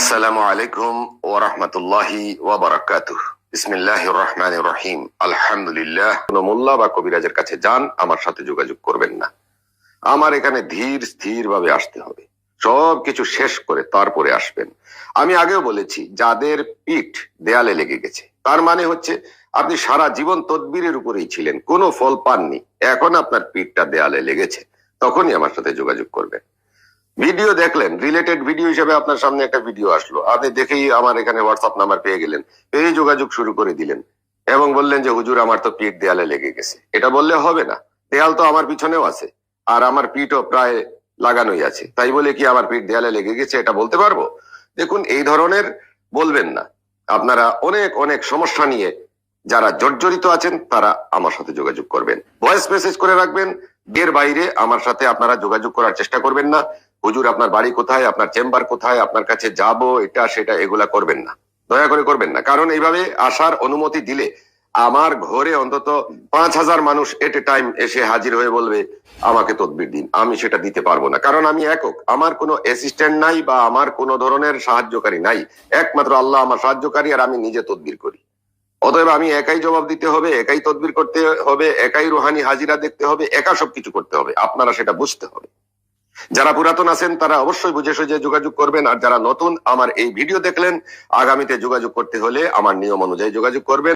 আসসালামু আলাইকুম ওয়া রাহমাতুল্লাহি ওয়া বারাকাতুহু। বিসমিল্লাহির রহমানির রহিম। আলহামদুলিল্লাহ। কোন মোল্লা বা কবিরাজের কাছে যান, আমার সাথে যোগাযোগ করবেন না। আমার এখানে ধীর স্থির ভাবে আসতে হবে, সবকিছু শেষ করে তারপরে আসবেন। আমি আগেও বলেছি, যাদের পিঠ দেয়ালে লেগে গেছে তার মানে হচ্ছে আপনি সারা জীবন তদবিরের উপরেই ছিলেন, কোনো ফল পাননি, এখন আপনার পিঠটা দেয়ালে লেগেছে, তখনই আমার সাথে যোগাযোগ করবেন। ভিডিও দেখলেন, রিলেটেড ভিডিও হিসেবে আপনার সামনে একটা ভিডিও আসলো, আপনি দেখেই আমার এখানে হোয়াটসঅ্যাপ নাম্বার পেয়ে গেলেন, পেয়ে যোগাযোগ শুরু করে দিলেন এবং বললেন যে হুজুর আমার তো পিঠ দেয়ালে লেগে গেছে। এটা বললে হবে না, দেয়াল তো আমার পিছনেও আছে আর আমার পিঠও প্রায় লাগানোই আছে, তাই বলে কি আমার পিঠ দেয়ালে লেগে গেছে এটা বলতে পারবো? দেখুন, এই ধরনের বলবেন না। আপনারা অনেক অনেক সমস্যা নিয়ে যারা জর্জরিত আছেন তারা আমার সাথে যোগাযোগ করবেন, ভয়েস মেসেজ করে রাখবেন। এর বাইরে আমার সাথে আপনারা যোগাযোগ করার চেষ্টা করবেন না। হুজুর আপনার বাড়ি কোথায়, আপনার চেম্বার কোথায়, আপনার কাছে যাব, এটা সেটা এগুলা করবেন না, দয়া করে করবেন না। কারণ এইভাবে আসার অনুমতি দিলে আমার ঘরে অন্তত 5,000 মানুষ এট এ টাইম এসে হাজির হয়ে বলবে আমাকে তদবির দিন, আমি সেটা দিতে পারবো না। কারণ আমি একক, আমার কোনো অ্যাসিস্ট্যান্ট নাই বা আমার কোনো ধরনের সাহায্যকারী নাই, একমাত্র আল্লাহ আমার সাহায্যকারী আর আমি নিজে তদবির করি। অতএব আমি একাই জবাব দিতে হবে, একাই তদবির করতে হবে, একাই রুহানি হাজিরা দেখতে হবে, একা সবকিছু করতে হবে। আপনারা সেটা বুঝতে হবে। যারা পুরাতন আছেন তারা অবশ্যই বুঝে সুঝে যোগাযোগ করবেন, আর যারা নতুন আমার এই ভিডিও দেখলেন, আগামীতে যোগাযোগ করতে হলে আমার নিয়ম অনুযায়ী যোগাযোগ করবেন।